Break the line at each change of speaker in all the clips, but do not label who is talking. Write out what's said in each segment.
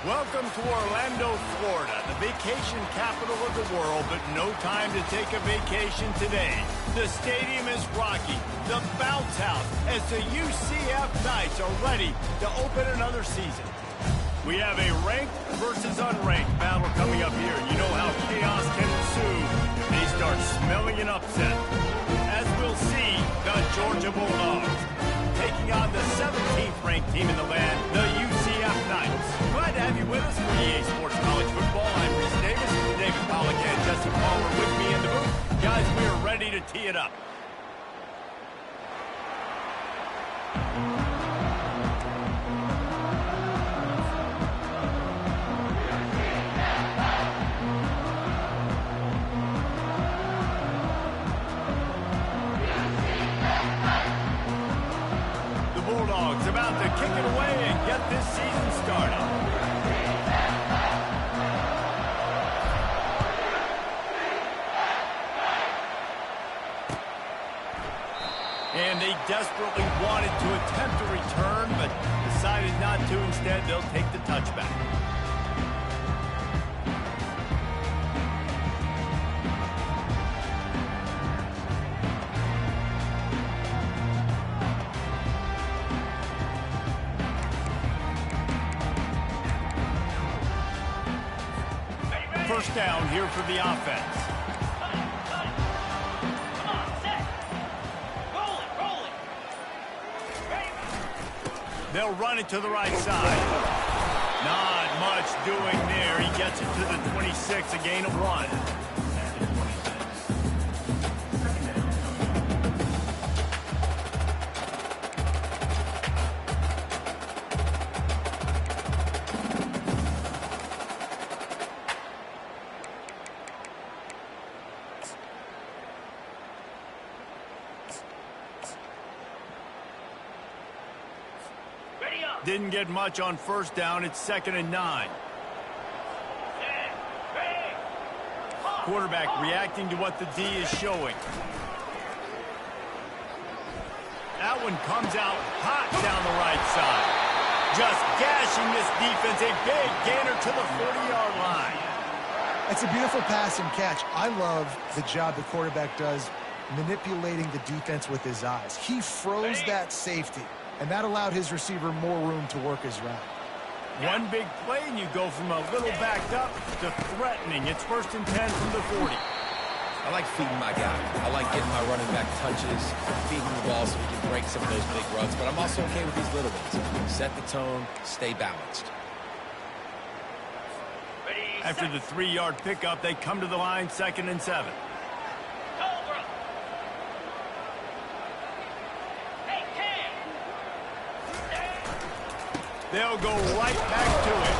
Welcome to Orlando, Florida, the vacation capital of the world, but no time to take a vacation today. The stadium is rocking, the bounce house, as the UCF Knights are ready to open another season. We have a ranked versus unranked battle coming up here. You know how chaos can ensue if they start smelling an upset. As we'll see, the Georgia Bulldogs taking on the 17th ranked team in the land, the UCF Knights. Glad to have you with us for EA Sports College Football. I'm Reese Davis, David Pollack and Jesse Palmer with me in the booth. Guys, we are ready to tee it up. About to kick it away and get this season started. And they desperately wanted to attempt a return, but decided not to. Instead, they'll take the touchback. First down here for the offense. They'll run it to the right side. Not much doing there. He gets it to the 26, a gain of 1. Didn't get much on first down. It's 2nd and 9. Quarterback reacting to what the D is showing. That one comes out hot down the right side. Just gashing this defense. A big gainer to the 40-yard line.
It's a beautiful pass and catch. I love the job the quarterback does manipulating the defense with his eyes. He froze that safety, and that allowed his receiver more room to work his route.
One big play, and you go from a little backed up to threatening. It's 1st and 10 from the 40.
I like feeding my guy. I like getting my running back touches, feeding the ball so he can break some of those big runs. But I'm also okay with these little ones. Set the tone, stay balanced.
After the 3-yard pickup, they come to the line, 2nd and 7. They'll go right back to it.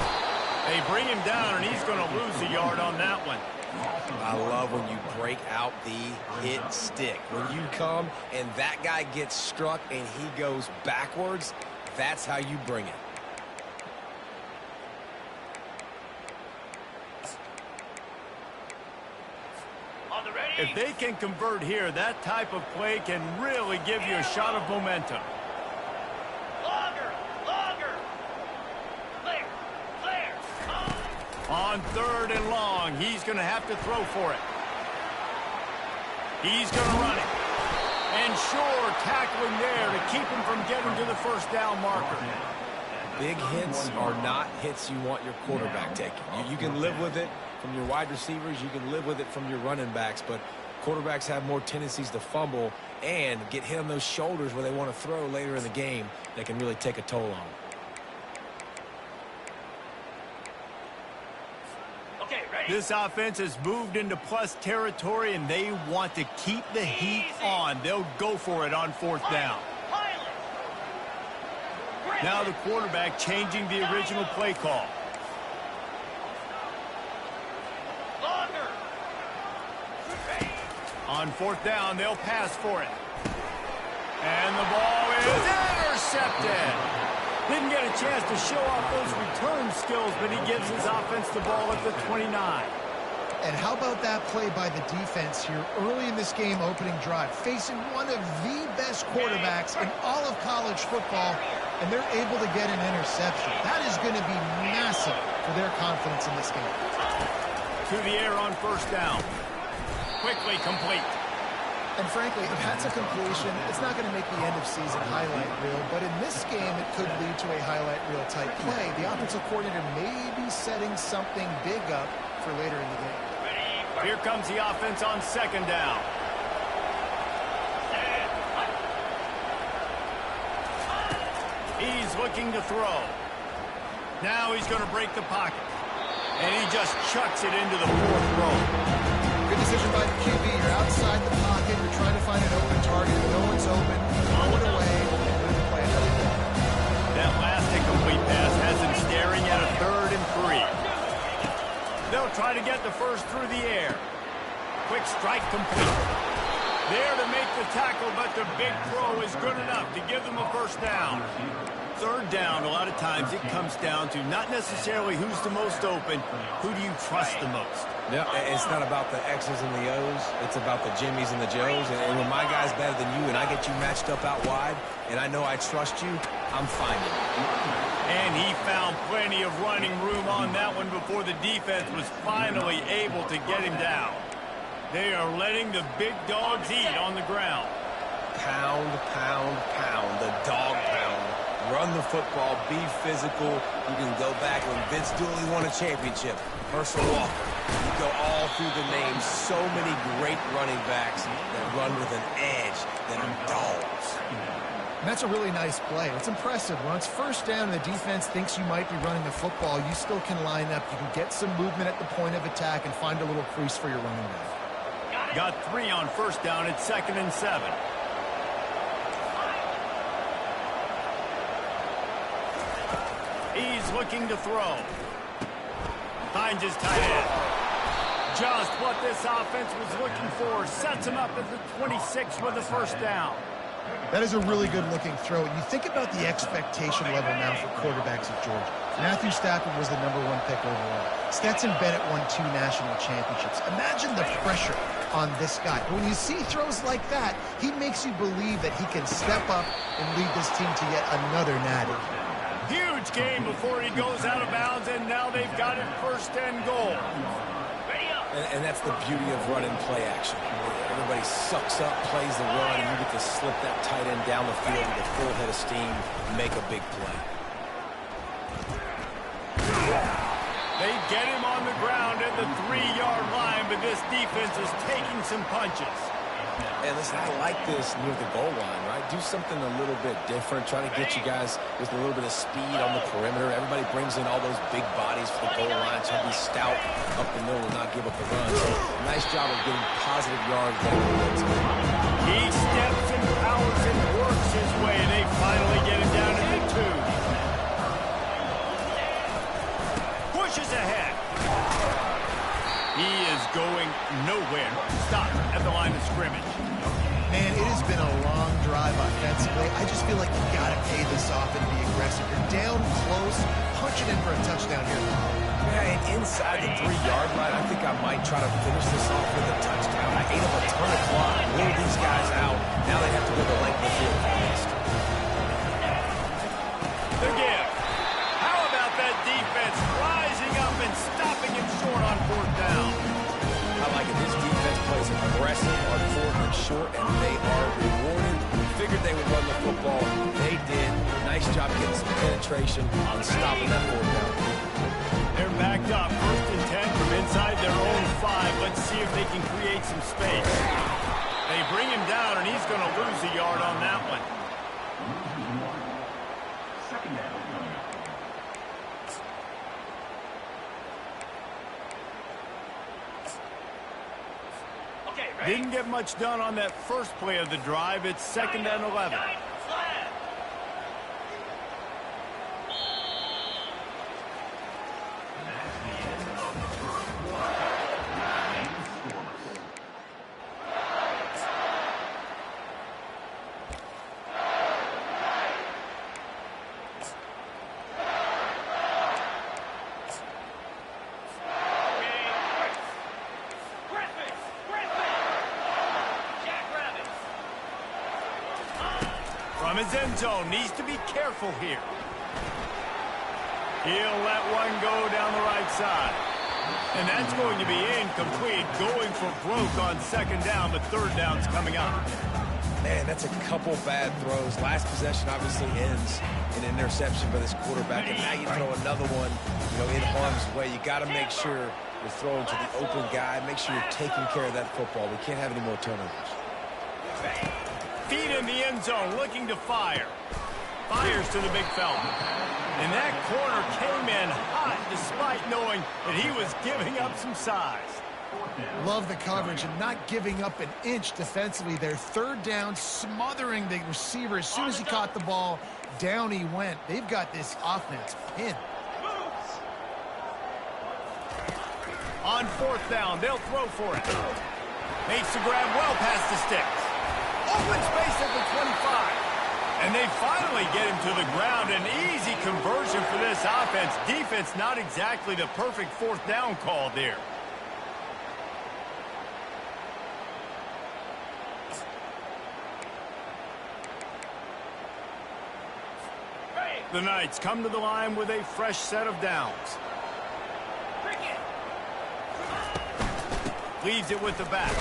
They bring him down, and he's going to lose a yard on that one.
I love when you break out the hit stick. When you come and that guy gets struck and he goes backwards, that's how you bring it.
If they can convert here, that type of play can really give you a shot of momentum. On 3rd and long, he's going to have to throw for it. He's going to run it. And sure, tackling there to keep him from getting to the 1st down marker.
Big hits are not hits you want your quarterback taking. You can live with it from your wide receivers. You can live with it from your running backs. But quarterbacks have more tendencies to fumble and get hit on those shoulders where they want to throw later in the game that can really take a toll on them.
This offense has moved into plus territory, and they want to keep the heat on. They'll go for it on 4th down. Now the quarterback changing the original play call. On 4th down, they'll pass for it. And the ball is intercepted. Didn't get a chance to show off those return skills, but he gives his offense the ball at the 29.
And how about that play by the defense here early in this game opening drive, facing one of the best quarterbacks in all of college football. and they're able to get an interception. That is going to be massive for their confidence in this game.
To the air on first down. Quickly complete.
And frankly, if that's a completion, it's not going to make the end-of-season highlight reel. But in this game, it could lead to a highlight reel type play. The offensive coordinator may be setting something big up for later in the game.
Here comes the offense on second down. He's looking to throw. Now he's going to break the pocket. And he just chucks it into the fourth row.
Good decision by the QB. You're outside the pocket. You're trying to find an open target. No one's open. Throw it away. And play another ball.
That last incomplete pass has him staring at a 3rd and 3. They'll try to get the first through the air. Quick strike complete. There to make the tackle, but the big throw is good enough to give them a first down. 3rd down, a lot of times it comes down to not necessarily who's the most open, who do you trust the most?
Yeah, it's not about the X's and the O's. It's about the Jimmies and the Joes. And when my guy's better than you and I get you matched up out wide and I know I trust you, I'm finding it.
And he found plenty of running room on that one before the defense was finally able to get him down. They are letting the big dogs eat on the ground.
Pound, pound, pound, the dog pound. Run the football, be physical. You can go back when Vince Dooley won a championship. Herschel Walker. You go all through the names. So many great running backs that run with an edge that are dogs.
And that's a really nice play. It's impressive. When it's first down and the defense thinks you might be running the football, you still can line up. You can get some movement at the point of attack and find a little crease for your running back.
Got 3 on first down at 2nd and 7. He's looking to throw. Finds his tight end. Just what this offense was looking for. Sets him up at the 26 with the first down.
That is a really good-looking throw. You think about the expectation level now for quarterbacks at Georgia. Matthew Stafford was the #1 pick overall. Stetson Bennett won 2 national championships. Imagine the pressure on this guy. When you see throws like that, he makes you believe that he can step up and lead this team to yet another natty.
Huge game before he goes out of bounds, and now they've got it 1st and goal.
And that's the beauty of running play action. Everybody sucks up, plays the run, and you get to slip that tight end down the field with a full head of steam and make a big play.
They get him on the ground at the 3-yard line, but this defense is taking some punches.
And listen, I like this near the goal line, right? Do something a little bit different. Try to get you guys with a little bit of speed on the perimeter. Everybody brings in all those big bodies for the goal line. Try to be stout up the middle and not give up the run. So, nice job of getting positive yards.
He steps and powers and works his way. They finally get him down to the 2. Pushes ahead. He is going nowhere. Stop at the line of scrimmage.
Man, it has been a long drive offensively. I just feel like you got to pay this off and be aggressive. You're down close, punching in for a touchdown here.
Yeah, and inside the 3-yard line, I think I might try to finish this off with a touchdown. I ate up a ton of clock, wore these guys out. Now they have to go the length of the field fast.
The give. How about that defense rising up and stopping him short on 4th down?
I like it. This defense plays aggressive on 4th and short, and they are rewarded. Figured they would run the football. They did. Nice job getting some penetration on stopping that 4th down.
They're backed up. 1st and 10 from inside their own 5. Let's see if they can create some space. They bring him down, and he's going to lose a yard on that one. Didn't get much done on that first play of the drive. It's 2nd and 11. his end zone. Needs to be careful here. He'll let one go down the right side. And that's going to be incomplete, going for broke on second down, but third down's coming up.
Man, that's a couple bad throws. Last possession obviously ends in an interception by this quarterback, and now you throw another one, in harm's way. You got to make sure you're throwing to the open guy. Make sure you're taking care of that football. We can't have any more turnovers.
Feet in the end zone, looking to fire. Fires to the big fella. And that corner came in hot despite knowing that he was giving up some size.
Love the coverage and not giving up an inch defensively there. Third down, smothering the receiver. As soon as he caught the ball, down he went. They've got this offense pinned.
On fourth down, they'll throw for it. Makes the grab well past the sticks. Open space at the 25. And they finally get him to the ground. An easy conversion for this offense. Defense not exactly the perfect fourth down call there. The Knights come to the line with a fresh set of downs. Leaves it with the back.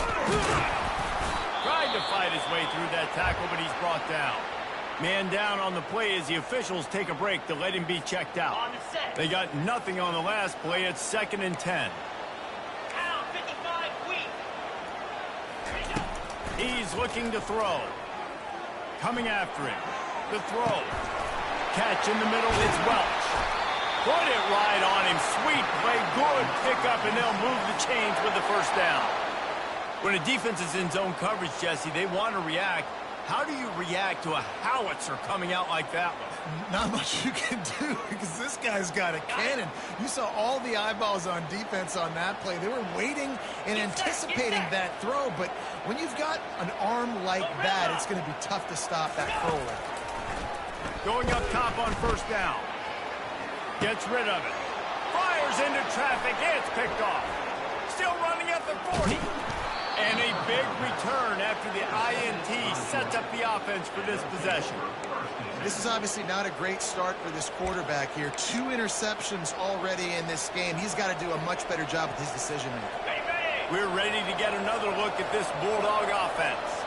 Tried to fight his way through that tackle, but he's brought down. Man down on the play as the officials take a break to let him be checked out. They got nothing on the last play. It's 2nd and 10. He's looking to throw. Coming after him. The throw. Catch in the middle. It's Welch. Put it right on him. Sweet play. Good pickup, and they'll move the chains with the first down. When a defense is in zone coverage, Jesse, they want to react. How do you react to a howitzer coming out like that one?
Not much you can do because this guy's got a cannon. You saw all the eyeballs on defense on that play. They were waiting and anticipating that throw, but when you've got an arm like that, it's going to be tough to stop that curler.
Going up top on first down. Gets rid of it. Fires into traffic. It's picked off. Still running at the 40. And a big return after the INT sets up the offense for this possession.
This is obviously not a great start for this quarterback here. 2 interceptions already in this game. He's got to do a much better job with his decision-making.
We're ready to get another look at this Bulldog offense.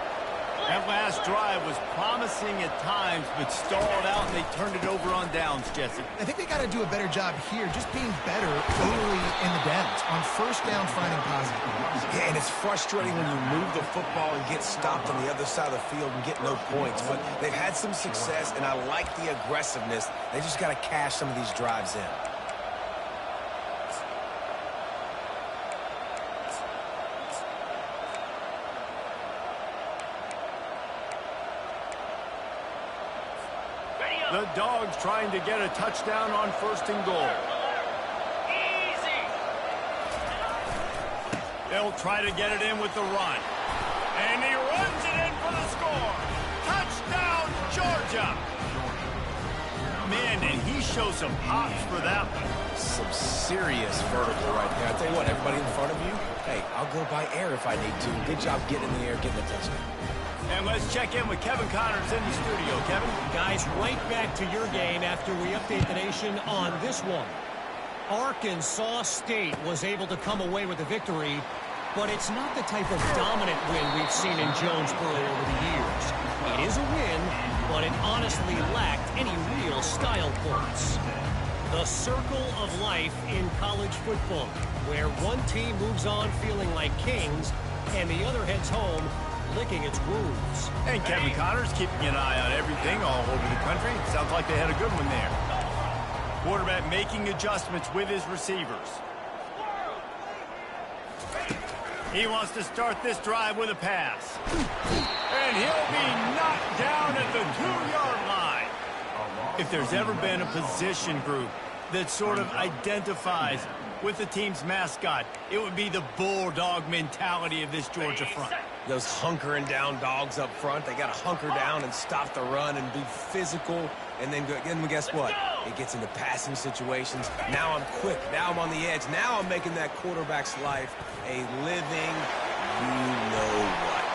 That last drive was promising at times, but stalled out, and they turned it over on downs, Jesse.
I think they got to do a better job here, just being better early in the downs. On first down, finding positive.
Yeah, and it's frustrating when you move the football and get stopped on the other side of the field and get no points. But they've had some success, and I like the aggressiveness. They just got to cash some of these drives in.
The Dogs trying to get a touchdown on 1st and goal. Easy. They'll try to get it in with the run. And he runs it in for the score. Touchdown, Georgia. Man, and he shows some hops for that one.
Some serious vertical right there. I'll tell you what, everybody in front of you, hey, I'll go by air if I need to. Good job getting in the air, getting the touchdown.
And let's check in with Kevin Connors in the studio. Kevin?
Guys, right back to your game after we update the nation on this one. Arkansas State was able to come away with a victory, but it's not the type of dominant win we've seen in Jonesboro over the years. It is a win, but it honestly lacked any real style points. The circle of life in college football, where one team moves on feeling like kings and the other heads home licking its wounds.
And Kevin Connors keeping an eye on everything all over the country. Sounds like they had a good one there. Quarterback making adjustments with his receivers. He wants to start this drive with a pass. And he'll be knocked down at the 2-yard line. If there's ever been a position group that sort of identifies with the team's mascot, it would be the Bulldog mentality of this Georgia front.
Those hunkering down dogs up front, they got to hunker down and stop the run and be physical. And then guess what? It gets into passing situations. Now I'm quick. Now I'm on the edge. Now I'm making that quarterback's life a living you-know-what.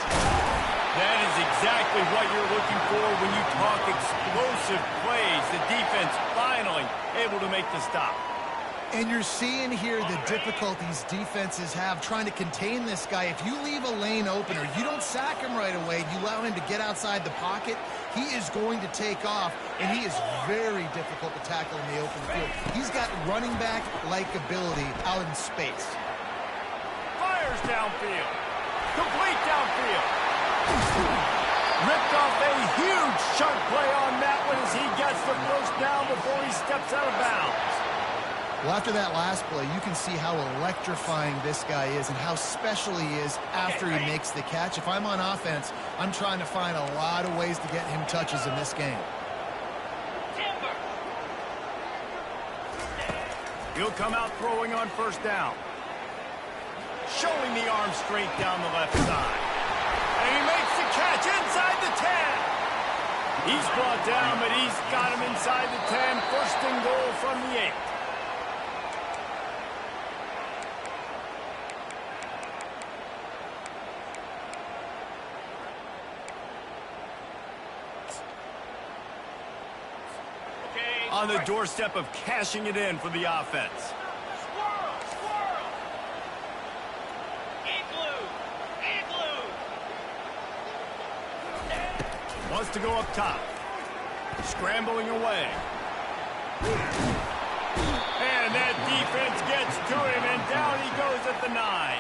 That is exactly what you're looking for when you talk explosive plays. The defense finally able to make the stop.
And you're seeing here the difficulties defenses have trying to contain this guy. If you leave a lane open or you don't sack him right away, you allow him to get outside the pocket, he is going to take off, and he is very difficult to tackle in the open field. He's got running back-like ability out in space.
Fires downfield. Complete downfield. Ripped off a huge chunk play on that one as he gets the first down before he steps out of bounds.
Well, after that last play, you can see how electrifying this guy is and how special he is after he makes the catch. If I'm on offense, I'm trying to find a lot of ways to get him touches in this game.
He'll come out throwing on first down. Showing the arm strength down the left side. And he makes the catch inside the 10. He's brought down, but he's got him inside the 10. First and goal from the 8. On the doorstep of cashing it in for the offense. Wants to go up top. Scrambling away. And that defense gets to him, and down he goes at the 9.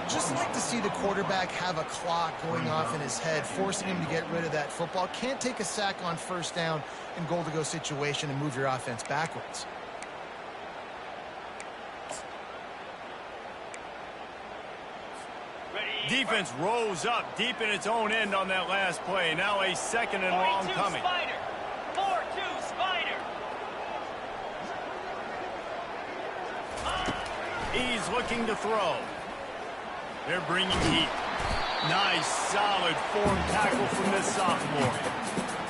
Just like to see the quarterback have a clock going off in his head, forcing him to get rid of that football. Can't take a sack on first down in goal-to-go situation and move your offense backwards.
Defense rose up deep in its own end on that last play. Now a second and long coming.
4-2 Spider.
He's looking to throw. They're bringing heat. Nice, solid form tackle from this sophomore.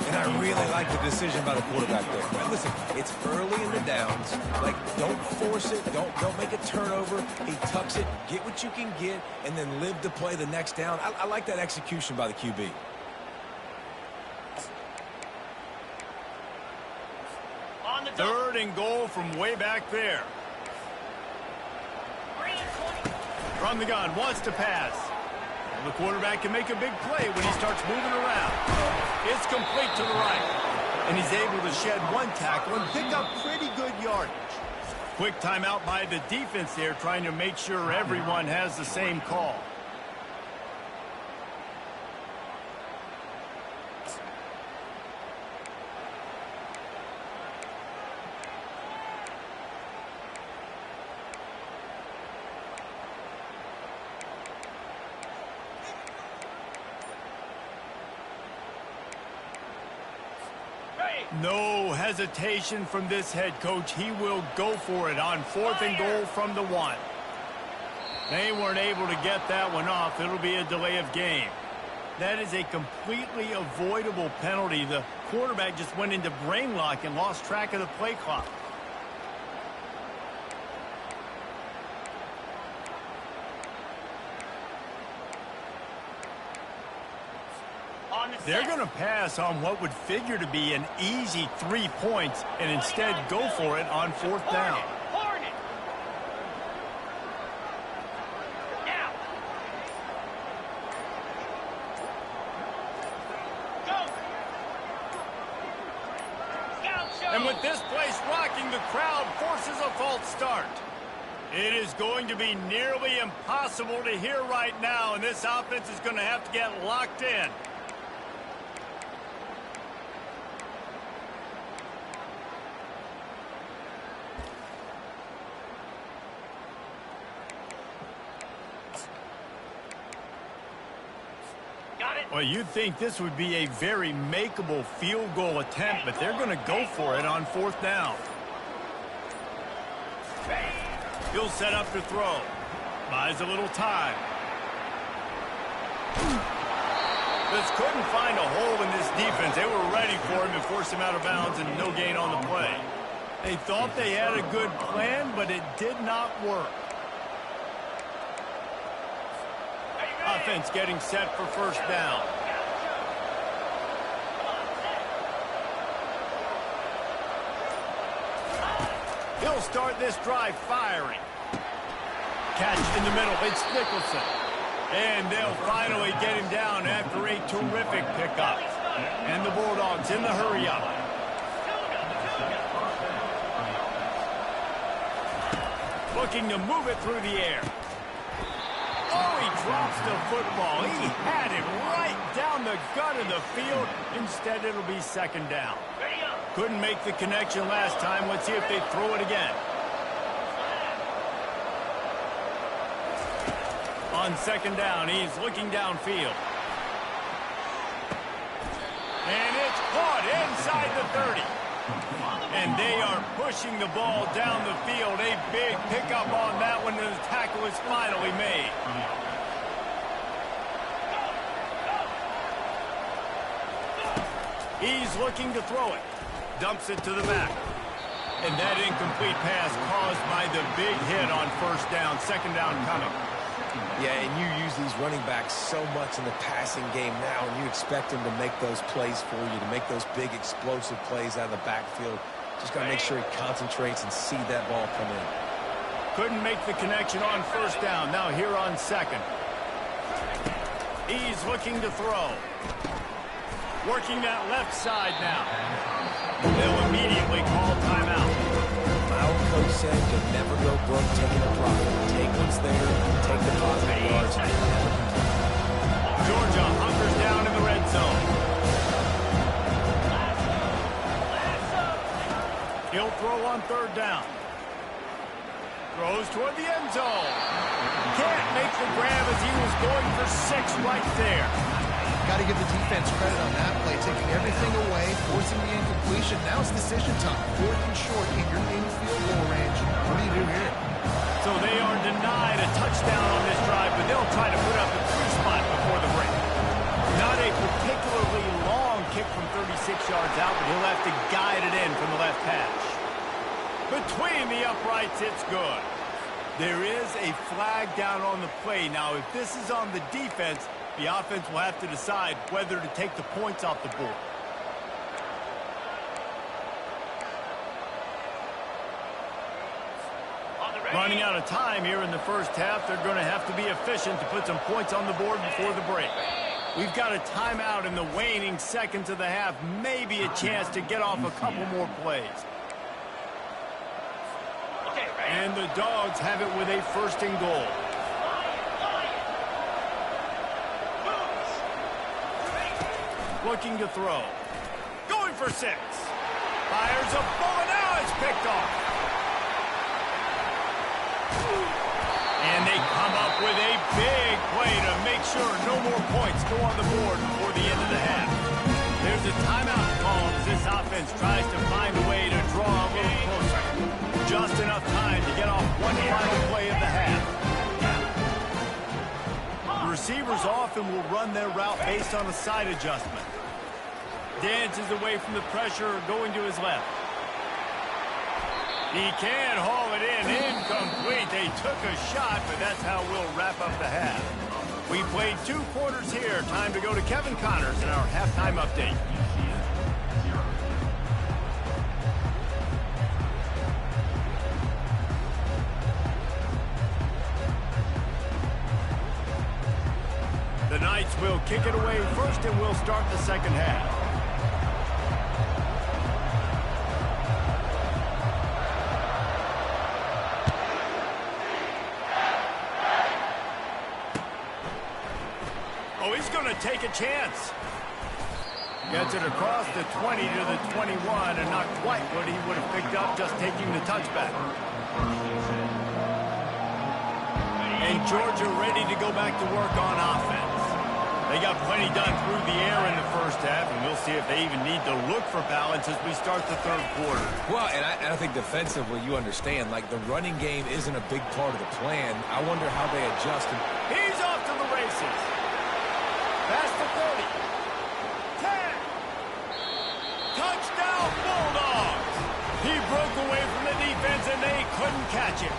And I really like the decision by the quarterback there. But listen, it's early in the downs. Like, don't force it. Don't make a turnover. He tucks it, get what you can get, and then live to play the next down. I like that execution by the QB.
On the
Third and goal from way back there. From the gun, wants to pass. And the quarterback can make a big play when he starts moving around. It's complete to the right. And he's able to shed one tackle and pick up pretty good yardage. Quick timeout by the defense there, trying to make sure everyone has the same call. No hesitation from this head coach. He will go for it on 4th and goal from the 1. They weren't able to get that one off. It'll be a delay of game. That is a completely avoidable penalty. The quarterback just went into brain lock and lost track of the play clock. They're going to pass on what would figure to be an easy 3 points and instead go for it on 4th down. And with this place rocking, the crowd forces a false start. It is going to be nearly impossible to hear right now, and this offense is going to have to get locked in. Well, you'd think this would be a very makeable field goal attempt, but they're going to go for it on 4th down. He'll set up to throw. Buys a little time. Just couldn't find a hole in this defense. They were ready for him and forced him out of bounds, and no gain on the play. They thought they had a good plan, but it did not work. A offense getting set for first down. He'll start this drive firing. Catch in the middle. It's Nicholson. And they'll finally get him down after a terrific pickup. And the Bulldogs in the hurry up. Looking to move it through the air. Oh, he drops the football. He had it right down the gut of the field. Instead, it'll be second down. Couldn't make the connection last time. Let's see if they throw it again. On second down, he's looking downfield. And it's caught inside the 30. And they are pushing the ball down the field. A big pickup on that one, and the tackle is finally made. He's looking to throw it. Dumps it to the back. And that incomplete pass caused by the big hit on first down. Second down coming.
Yeah, and you use these running backs so much in the passing game now, and you expect them to make those plays for you, to make those big explosive plays out of the backfield. Just got to make sure he concentrates and see that ball come in.
Couldn't make the connection on first down. Now here on second. He's looking to throw. Working that left side now. They'll immediately call timeout.
My old coach said you'll never go broke taking a profit. Take what's there, take the positive yards, and never complain.
Georgia hunkers down in the red zone. He'll throw on third down. Throws toward the end zone. Can't make the grab as he was going for 6 right there.
Got to give the defense credit on that play, taking everything away, forcing the incompletion. Now it's decision time. 4th and short in your in-field goal range. What do you do here?
So they are denied a touchdown on this drive, but they'll try to put up a 3-spot before the break. Not a particularly long kick from 36 yards out, but he'll have to guide it in from the left hash. Between the uprights, it's good. There is a flag down on the play. Now, if this is on the defense, the offense will have to decide whether to take the points off the board. Running out of time here in the first half. They're going to have to be efficient to put some points on the board before the break. We've got a timeout in the waning seconds of the half. Maybe a chance to get off a couple more plays. And the Dogs have it with a 1st and goal. Looking to throw. Going for 6. Fires a bullet. Now it's picked off. And they come up with a big play to make sure no more points go on the board before the end of the half. There's a timeout called as this offense tries to find a way to draw a little closer. Just enough time to get off one final play of the half. The receivers often will run their route based on a side adjustment. Dances away from the pressure, going to his left. He can haul it in. Incomplete. They took a shot, but that's how we'll wrap up the half. We played 2 quarters here. Time to go to Kevin Connors in our halftime update. The Knights will kick it away first, and we'll start the second half. Oh, he's going to take a chance. Gets it across the 20 to the 21, and not quite what he would have picked up just taking the touchback. And Georgia ready to go back to work on offense. They got plenty done through the air in the first half, and we'll see if they even need to look for balance as we start the third quarter.
Well, and I think defensively, you understand, like the running game isn't a big part of the plan. I wonder how they adjust.
He's off to the races. Past the 30. 10. Touchdown, Bulldogs. He broke away from the defense, and they couldn't catch it.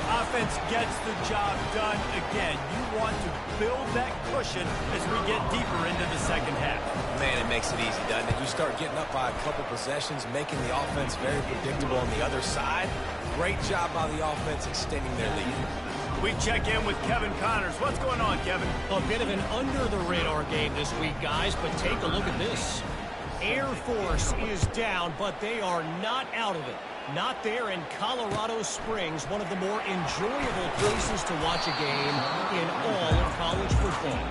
Offense gets the job done again. You want to build that cushion as we get deeper into the second half.
Man, it makes it easy, doesn't it? You start getting up by a couple possessions, making the offense very predictable on the other side. Great job by the offense extending their lead.
We check in with Kevin Connors. What's going on, Kevin?
A bit of an under-the-radar game this week, guys, but take a look at this. Air Force is down, but they are not out of it. Not there in Colorado Springs, one of the more enjoyable places to watch a game in all of college football.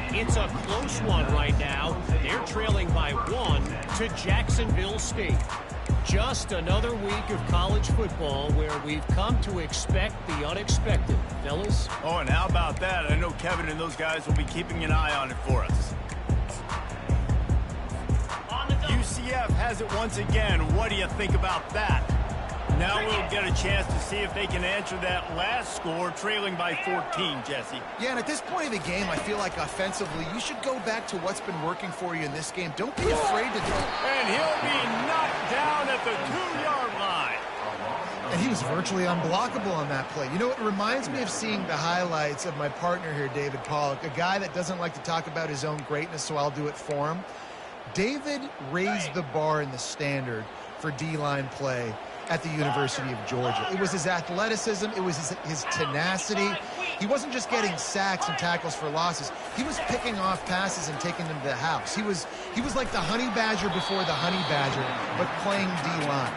It's a close one right now. They're trailing by 1 to Jacksonville State. Just another week of college football where we've come to expect the unexpected, fellas.
Oh, and how about that? I know Kevin and those guys will be keeping an eye on it for us. UCF has it once again. What do you think about that? Now we'll get a chance to see if they can answer that last score, trailing by 14, Jesse.
Yeah, and at this point of the game, I feel like offensively, you should go back to what's been working for you in this game. Don't be afraid to throw.
And he'll be knocked down at the 2-yard line.
And he was virtually unblockable on that play. You know, it reminds me of seeing the highlights of my partner here, David Pollock, a guy that doesn't like to talk about his own greatness, so I'll do it for him. David raised the bar in the standard for D-line play at the University of Georgia. It was his athleticism. It was his tenacity. He wasn't just getting sacks and tackles for losses. He was picking off passes and taking them to the house. He was like the honey badger before the honey badger, but playing D-line.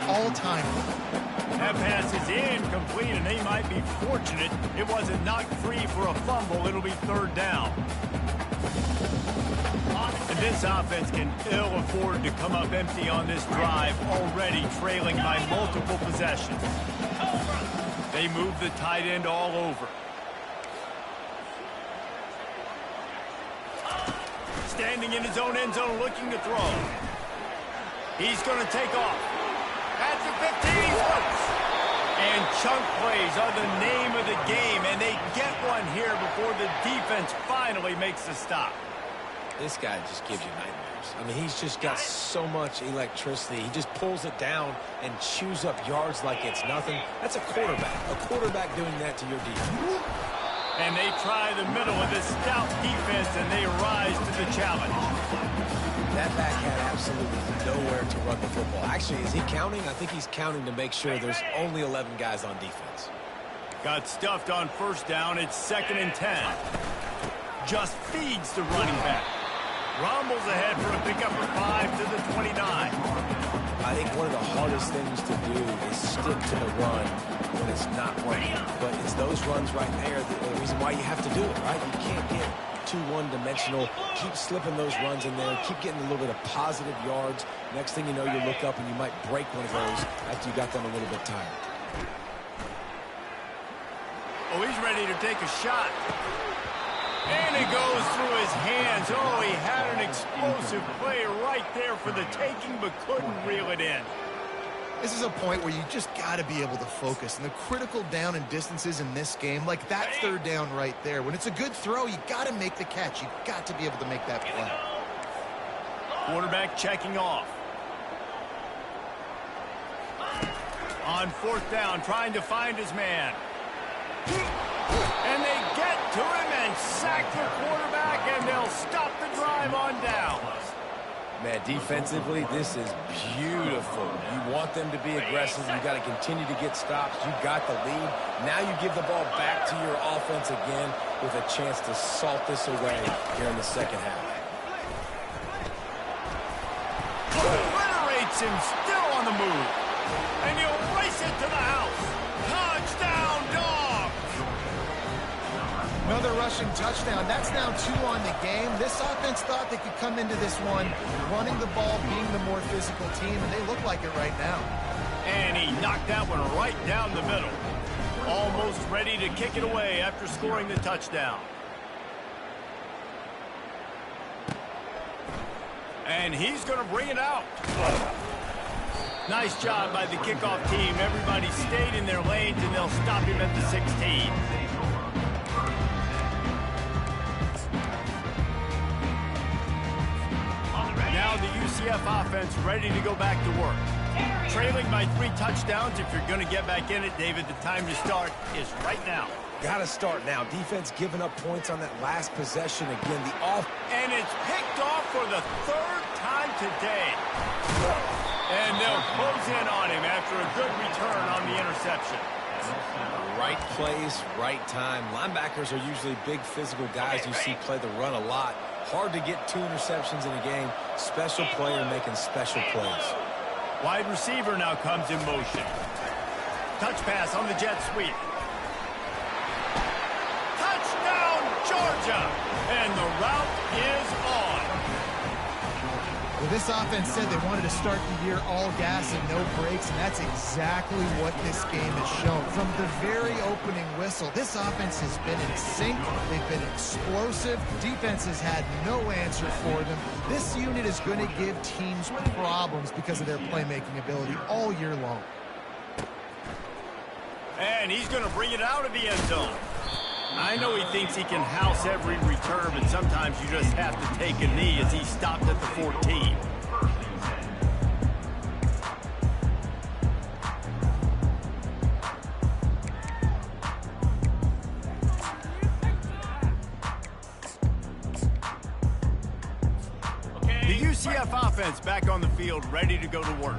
All time.
That pass is incomplete, and they might be fortunate it wasn't knocked free for a fumble. It'll be 3rd down. And this offense can ill afford to come up empty on this drive, already trailing by multiple possessions. They move the tight end all over. Standing in his own end zone looking to throw. He's going to take off. At the 15, and chunk plays are the name of the game, and they get one here before the defense finally makes the stop.
This guy just gives you nightmares. I mean, he's just got so much electricity. He just pulls it down and chews up yards like it's nothing. That's a quarterback doing that to your defense.
And they try the middle of this stout defense, and they rise to the challenge.
That back had absolutely nowhere to run the football. Actually, is he counting? I think he's counting to make sure there's only 11 guys on defense.
Got stuffed on 1st down. It's 2nd and 10. Just feeds the running back. Rumbles ahead for a pickup of 5 to the 29.
I think one of the hardest things to do is stick to the run when it's not working. But it's those runs right there the reason why you have to do it, right? You can't get too one-dimensional. Keep slipping those runs in there. Keep getting a little bit of positive yards. Next thing you know, you look up and you might break one of those after you got them a little bit tired.
Oh, he's ready to take a shot. And it goes through his hands. Oh, he had an explosive play right there for the taking, but couldn't reel it in.
This is a point where you just got to be able to focus. And the critical down and distances in this game, like that 3rd down right there, when it's a good throw, you got to make the catch. You got to be able to make that play.
Quarterback checking off. On 4th down, trying to find his man. And they get to him and sack the quarterback, and they'll stop the drive on down.
Man, defensively, this is beautiful. You want them to be aggressive. You got to continue to get stops. You got the lead. Now you give the ball back to your offense again with a chance to salt this away here in the 2nd half.
Obliterates him, still on the move. And he'll race it to the house. Touchdown, Dogs!
Another rushing touchdown. That's now 2 on the game. This offense thought they could come into this one running the ball, being the more physical team, and they look like it right now.
And he knocked that one right down the middle. Almost ready to kick it away after scoring the touchdown. And he's going to bring it out. Nice job by the kickoff team. Everybody stayed in their lanes, and they'll stop him at the 16. Now the UCF offense ready to go back to work. Trailing by 3 touchdowns. If you're going to get back in it, David, the time to start is right now.
Got to start now. Defense giving up points on that last possession. Again, the off.
And it's picked off for the 3rd time today. And they'll close in on him after a good return on the interception.
Right place, right time. Linebackers are usually big physical guys. You see play the run a lot. Hard to get 2 interceptions in a game. Special player making special plays.
Wide receiver now comes in motion. Touch pass on the jet sweep. Touchdown, Georgia! And the route is on.
Well, this offense said they wanted to start the year all gas and no brakes, and that's exactly what this game has shown. From the very opening whistle, this offense has been in sync. They've been explosive. Defense has had no answer for them. This unit is going to give teams problems because of their playmaking ability all year long.
And he's going to bring it out of the end zone. I know he thinks he can house every return, but sometimes you just have to take a knee as he stopped at the 14. The UCF offense back on the field, ready to go to work.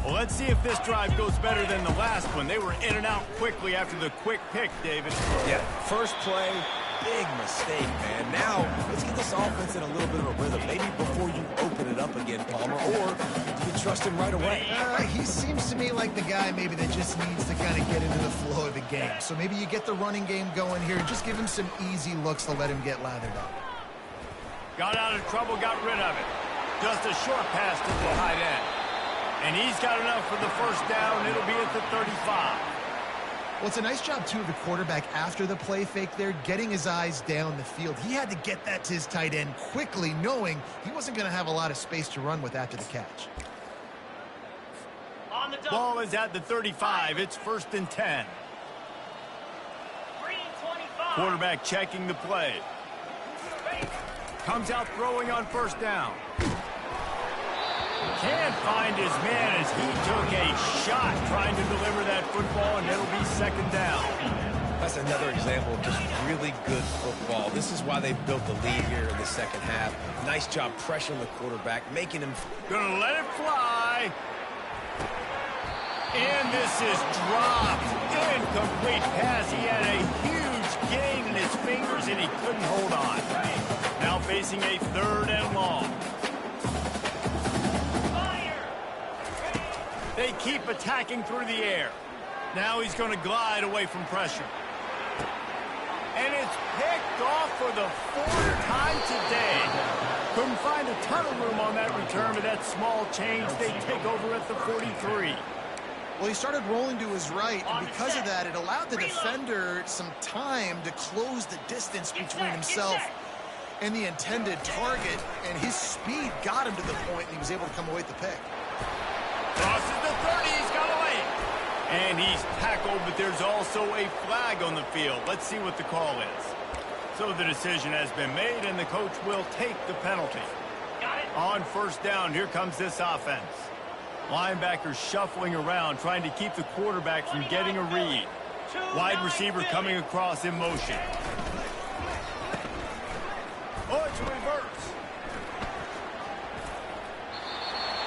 Well, let's see if this drive goes better than the last one. They were in and out quickly after the quick pick, David.
Yeah, first play, big mistake, man. Now, let's get this offense in a little bit of a rhythm. Maybe before you open it up again, Palmer, or you can trust him right away.
He seems to me like the guy maybe that just needs to kind of get into the flow of the game. So maybe you get the running game going here and just give him some easy looks to let him get lathered up.
Got out of trouble, got rid of it. Just a short pass to the tight end. And he's got enough for the first down. It'll be at the 35.
Well, it's a nice job, too, of the quarterback after the play fake there, getting his eyes down the field. He had to get that to his tight end quickly, knowing he wasn't going to have a lot of space to run with after the catch.
On the
Ball is at the 35. It's 1st and 10.
Green 25.
Quarterback checking the play. Comes out throwing on 1st down. Can't find his man as he took a shot trying to deliver that football, and it'll be 2nd down.
That's another example of just really good football. This is why they built the lead here in the second half. Nice job pressuring the quarterback, making him...
Gonna let it fly. And this is dropped. Incomplete pass. He had a huge gain in his fingers, and he couldn't hold on. Now facing a 3rd and long. They keep attacking through the air. Now he's going to glide away from pressure. And it's picked off for the 4th time today. Couldn't find a ton of room on that return, but that small change, they take over at the 43.
Well, he started rolling to his right, and because of that, it allowed the defender some time to close the distance between himself and the intended target, and his speed got him to the point, and he was able to come away with the pick.
Crosses the 30, he's got away. And he's tackled, but there's also a flag on the field. Let's see what the call is. So the decision has been made, and the coach will take the penalty. On 1st down, here comes this offense. Linebackers shuffling around, trying to keep the quarterback from getting a read. Wide receiver coming across in motion. Oh, it's a reverse.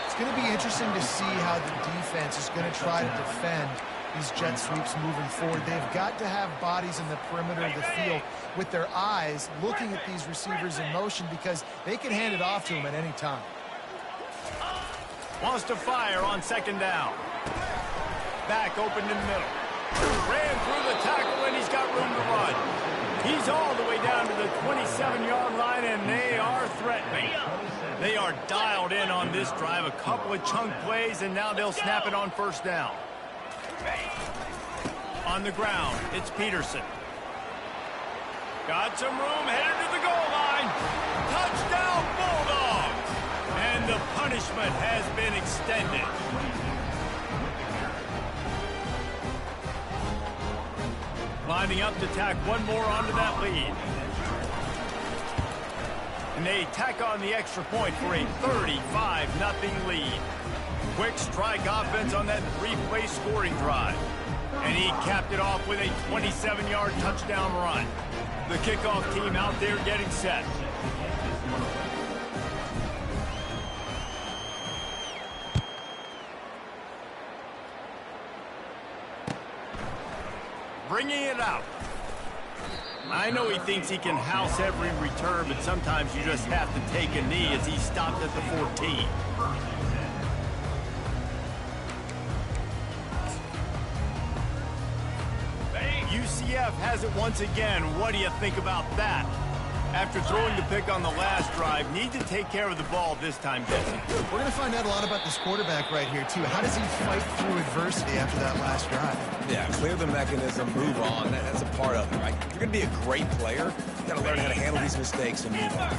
It's going to be interesting to see how the defense is going to try to defend these jet sweeps moving forward. They've got to have bodies in the perimeter of the field with their eyes looking at these receivers in motion because they can hand it off to them at any time.
Wants to fire on 2nd down. Back open in the middle. Ran through the tackle, and he's got room to run. He's all the way down to the 27-yard line, and they are threatening. They are dialed in on this drive. A couple of chunk plays, and now they'll snap it on 1st down. On the ground, it's Peterson. Got some room, headed to the goal line. Touchdown, Bulldogs! And the punishment has been extended. Lining up to tack one more onto that lead. And they tack on the extra point for a 35-0 lead. Quick strike offense on that three-play scoring drive. And he capped it off with a 27-yard touchdown run. The kickoff team out there getting set. Bringing it out. I know he thinks he can house every return, but sometimes you just have to take a knee as he stopped at the 14. UCF has it once again. What do you think about that? After throwing the pick on the last drive, need to take care of the ball this time, Jesse.
We're going to find out a lot about this quarterback right here, too. How does he fight through adversity after that last drive?
Yeah, clear the mechanism, move on. That's a part of it, right? If you're going to be a great player, you got to learn how to handle these mistakes and move on.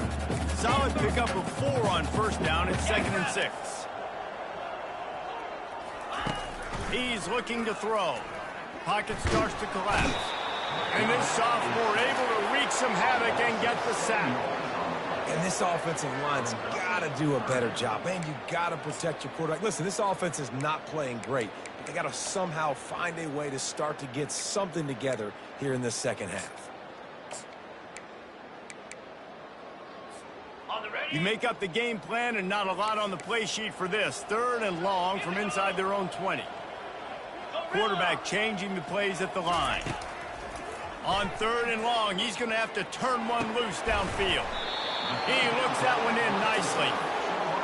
Solid pickup of 4 on first down and 2nd and 6. He's looking to throw. Pocket starts to collapse. And this sophomore able to wreak some havoc and get the sack.
And this offensive line's got to do a better job. Man, you got to protect your quarterback. Listen, this offense is not playing great. But they got to somehow find a way to start to get something together here in the second half.
You make up the game plan and not a lot on the play sheet for this. 3rd and long from inside their own 20. Quarterback changing the plays at the line. On 3rd and long, he's going to have to turn one loose downfield. He looks that one in nicely.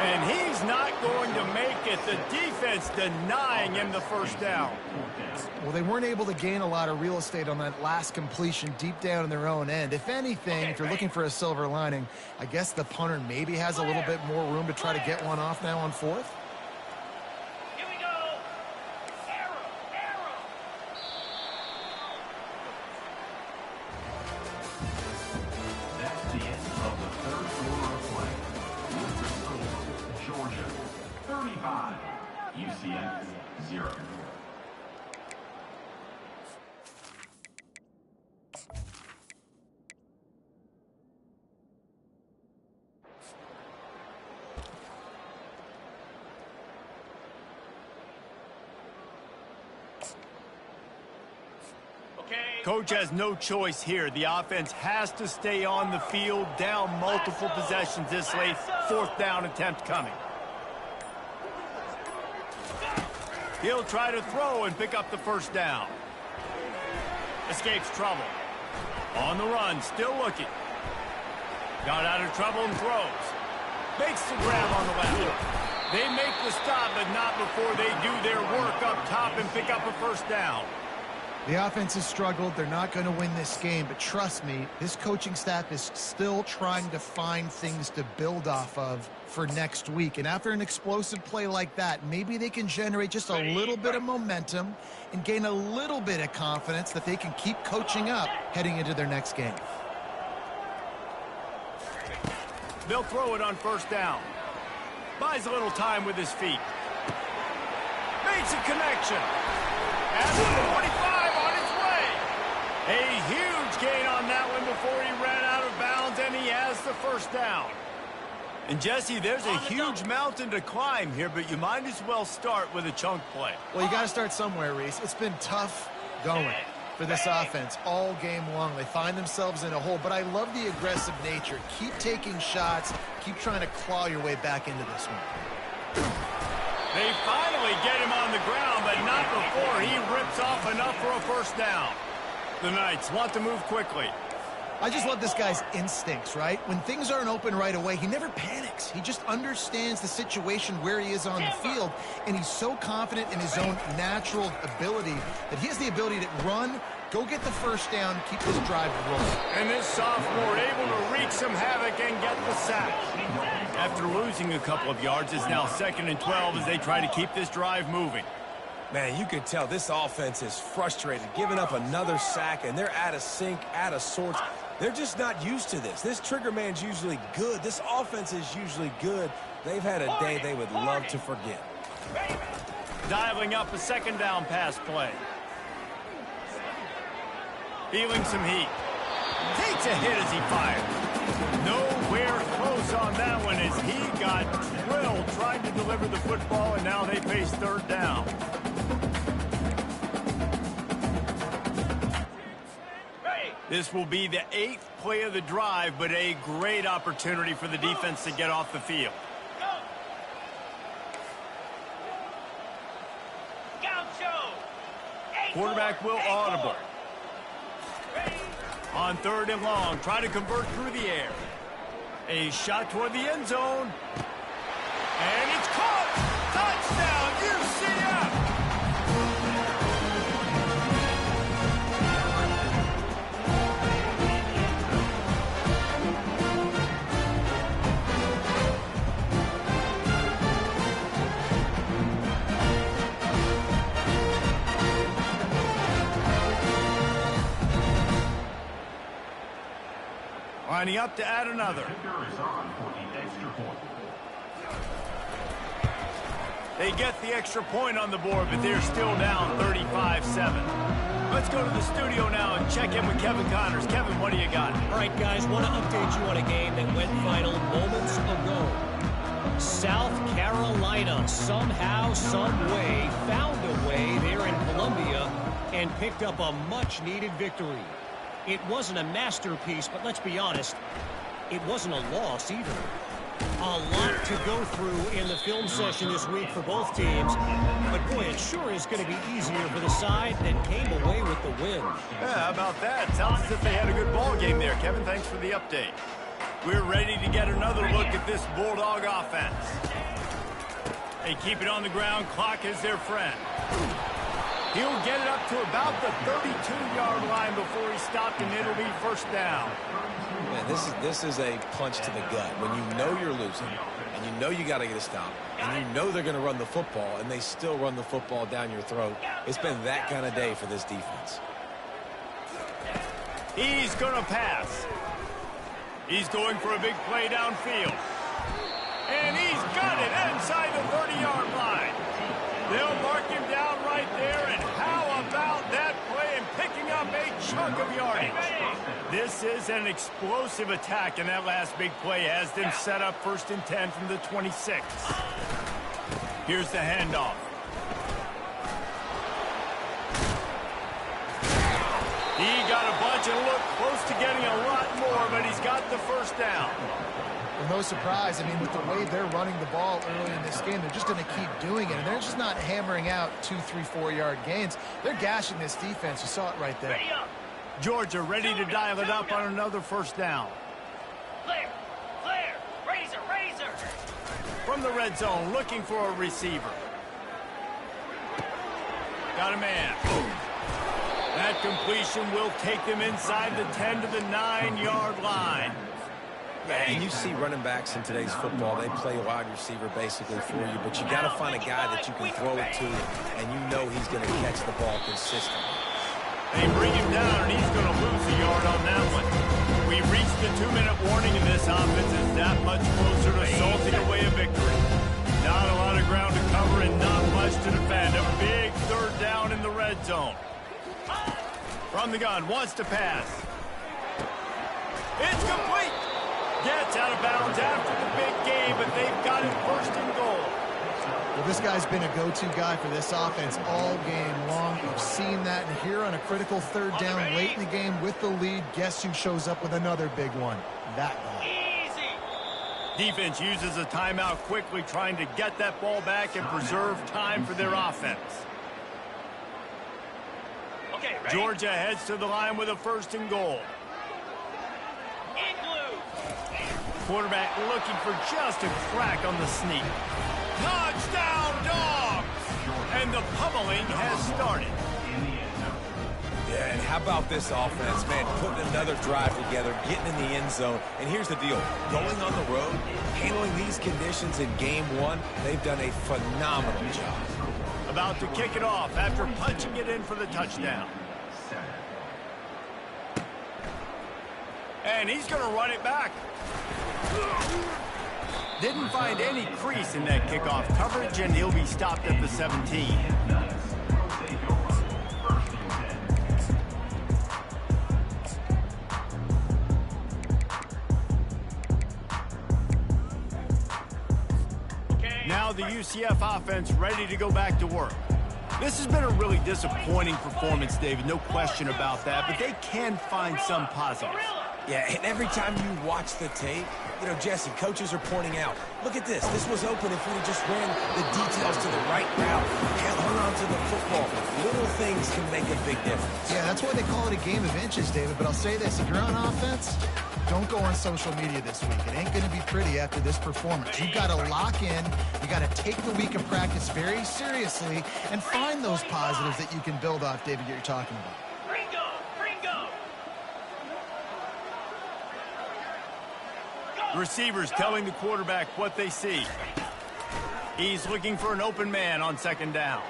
And he's not going to make it. The defense denying him the first down.
Well, they weren't able to gain a lot of real estate on that last completion deep down in their own end. If anything, if you're looking for a silver lining, I guess the punter maybe has a little bit more room to try to get one off now on 4th.
UCF 0.
Coach has no choice here. The offense has to stay on the field, down multiple possessions this late. 4th down attempt coming. He'll try to throw and pick up the first down. Escapes trouble. On the run, still looking. Got out of trouble and throws. Makes the grab on the left. They make the stop, but not before they do their work up top and pick up a first down.
The offense has struggled. They're not going to win this game, but trust me, this coaching staff is still trying to find things to build off of for next week. And after an explosive play like that, maybe they can generate just a little bit of momentum and gain a little bit of confidence that they can keep coaching up heading into their next game.
They'll throw it on first down. Buys a little time with his feet. Makes a connection. At the 45 on its way. A huge gain on that one before he ran out of bounds, and he has the first down. And, Jesse, there's a huge mountain to climb here, but you might as well start with a chunk play.
Well, you got to start somewhere, Reese. It's been tough going for this offense all game long. They find themselves in a hole, but I love the aggressive nature. Keep taking shots. Keep trying to claw your way back into this one.
They finally get him on the ground, but not before he rips off enough for a first down. The Knights want to move quickly.
I just love this guy's instincts, right? When things aren't open right away, he never panics. He just understands the situation where he is on the field, and he's so confident in his own natural ability that he has the ability to run, go get the first down, keep this drive rolling.
And this sophomore able to wreak some havoc and get the sack. After losing a couple of yards, it's now 2nd and 12 as they try to keep this drive moving.
Man, you can tell this offense is frustrated, giving up another sack, and they're out of sync, out of sorts. They're just not used to this. This trigger man's usually good. This offense is usually good. They've had a day they would love to forget.
Dialing up a 2nd down pass play. Feeling some heat. Takes a hit as he fires. Nowhere close close on that one as he got drilled trying to deliver the football, and now they face third down. This will be the 8th play of the drive, but a great opportunity for the defense to get off the field. Quarterback will audible. On 3rd and long, try to convert through the air. A shot toward the end zone. And it's caught! Touchdown, UCF! Lining up to add another. They get the extra point on the board, but they're still down 35-7. Let's go to the studio now and check in with Kevin Connors. Kevin, what do you got?
All right, guys, want to update you on a game that went final moments ago. South Carolina somehow, some way, found a way there in Columbia and picked up a much-needed victory. It wasn't a masterpiece, but let's be honest, it wasn't a loss either. A lot to go through in the film session this week for both teams, but boy, it sure is going to be easier for the side that came away with the win.
Yeah, how about that? Sounds as if they had a good ball game there. Kevin, thanks for the update. We're ready to get another look at this Bulldog offense. They keep it on the ground. Clock is their friend. He'll get it up to about the 32-yard line before he's stopped, and it'll be first down.
Man, this is a punch to the gut. When you know you're losing, and you know you got to get a stop, and you know they're going to run the football, and they still run the football down your throat. It's been that kind of day for this defense.
He's going to pass. He's going for a big play downfield. And he's got it inside the 30-yard line. They'll mark him down right there, and how about that play and picking up a chunk of yardage? This is an explosive attack, and that last big play has them set up 1st and 10 from the 26. Here's the handoff. He got a bunch and looked close to getting a lot more, but he's got the first down.
Well, no surprise. I mean, with the way they're running the ball early in this game, they're just going to keep doing it. And they're just not hammering out 2, 3, 4-yard gains. They're gashing this defense. You saw it right there.
Georgia ready to dial it up on another first down.
Flare, razor.
From the red zone, looking for a receiver. Got a man. That completion will take them inside the 10 to the 9-yard line.
And you see running backs in today's football, they play wide receiver basically for you, but you got to find a guy that you can throw it to, and you know he's going to catch the ball consistently.
They bring him down, and he's going to lose a yard on that one. We reached the 2-minute warning, and this offense is that much closer to salting away a victory. Not a lot of ground to cover and not much to defend. A big third down in the red zone. From the gun, wants to pass. It's complete. Gets out of bounds after the big game, but they've got him 1st and goal.
Well, this guy's been a go-to guy for this offense all game long. You've seen that, and here on a critical 3rd down late in the game with the lead, guess who shows up with another big one? That guy.
Easy.
Defense uses a timeout quickly, trying to get that ball back and preserve time for their offense.
Okay, ready?
Georgia heads to the line with a 1st and goal. Quarterback looking for just a crack on the sneak. Touchdown, Dogs! And the pummeling has started.
Yeah, and how about this offense, man, putting another drive together, getting in the end zone. And here's the deal. Going on the road, handling these conditions in game 1, they've done a phenomenal job.
About to kick it off after punching it in for the touchdown. And he's going to run it back. Didn't find any crease in that kickoff coverage, and he'll be stopped at the 17. UCF offense ready to go back to work. This has been a really disappointing performance, David, no question about that, but they can find some positives.
Yeah, and every time you watch the tape, you know, Jesse, coaches are pointing out, look at this. This was open if we just ran the details to the right route, hung on to the football. Little things can make a big difference.
Yeah, that's why they call it a game of inches, David. But I'll say this, if you're on offense, don't go on social media this week. It ain't going to be pretty after this performance. You've got to lock in. You got to take the week of practice very seriously and find those positives that you can build off, David, that you're talking about.
Ringo! Ringo!
Receivers telling the quarterback what they see. He's looking for an open man on second down.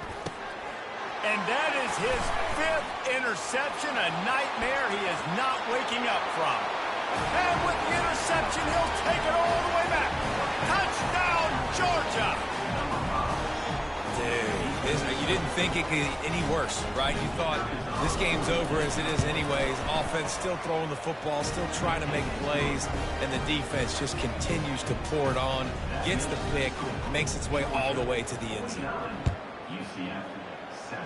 And that is his 5th interception, a nightmare he is not waking up from. And with the interception, he'll take it all the way back. Touchdown, Georgia!
Dude, you didn't think it could get any worse, right? You thought this game's over as it is anyways. Offense still throwing the football, still trying to make plays, and the defense just continues to pour it on, gets the pick, makes its way all the way to the end zone.
UCF 7.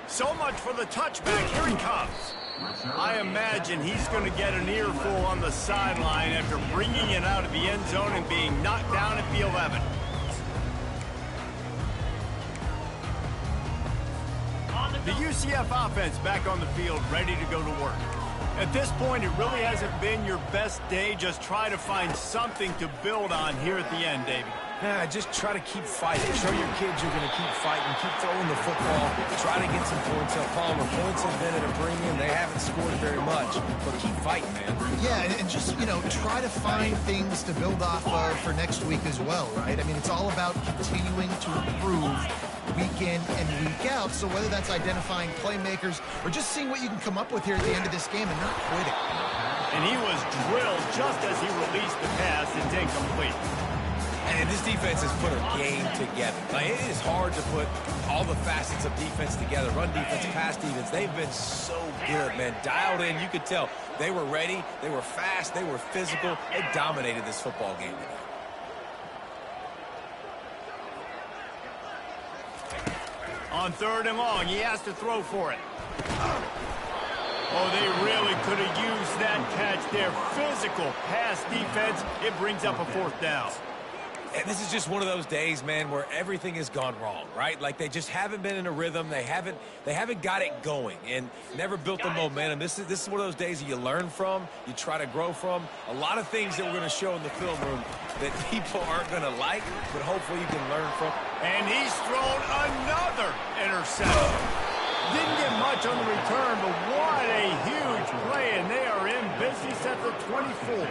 So much for the touchback. Here he comes. I imagine he's going to get an earful on the sideline after bringing it out of the end zone and being knocked down at the 11. The UCF offense back on the field, ready to go to work. At this point, it really hasn't been your best day. Just try to find something to build on here at the end, David.
Just try to keep fighting. Show your kids you're going to keep fighting. Keep throwing the football. Try to get some points up. Palmer, points have been at a premium. They haven't scored very much, but keep fighting, man.
Yeah, and just, you know, try to find things to build off of for next week as well, right? I mean, it's all about continuing to improve week in and week out. So whether that's identifying playmakers or just seeing what you can come up with here at the end of this game and not quitting.
And he was drilled just as he released the pass. It's incomplete.
And this defense has put a game together. Like, it is hard to put all the facets of defense together. Run defense, pass defense. They've been so good, man. Dialed in. You could tell they were ready. They were fast. They were physical. They dominated this football game today.
On 3rd and long, he has to throw for it. Oh, they really could have used that catch there. Physical pass defense. It brings up a 4th down.
And this is just one of those days, man, where everything has gone wrong, right? Like, they just haven't been in a rhythm. They haven't got it going and never built the momentum. This is one of those days that you learn from, you try to grow from. A lot of things that we're going to show in the film room that people aren't going to like, but hopefully you can learn from.
And he's thrown another interception. Didn't get much on the return, but what a huge play, and they are in business at the 24.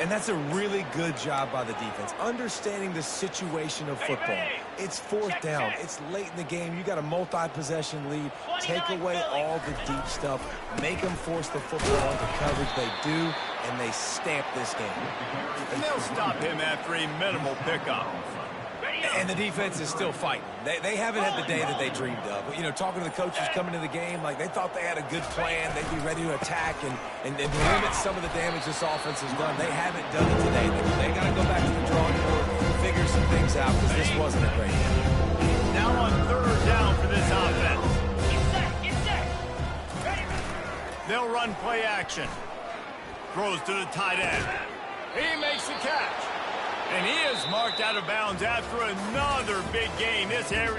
And that's a really good job by the defense, understanding the situation of football. It's 4th down. It's late in the game. You got a multi-possession lead. Take away all the deep stuff. Make them force the football into coverage. They do, and they stamp this game.
And they'll stop him after a minimal pickup.
And the defense is still fighting. They haven't had the day that they dreamed of. You know, talking to the coaches coming to the game, like, they thought they had a good plan. They'd be ready to attack and limit some of the damage this offense has done. They haven't done it today. They got to go back to the drawing board, figure some things out, because this wasn't a great game.
Now on 3rd down for this offense.
Get set! Get set! Ready!
They'll run play action. Throws to the tight end. He makes the catch. And he is marked out of bounds after another big game. This area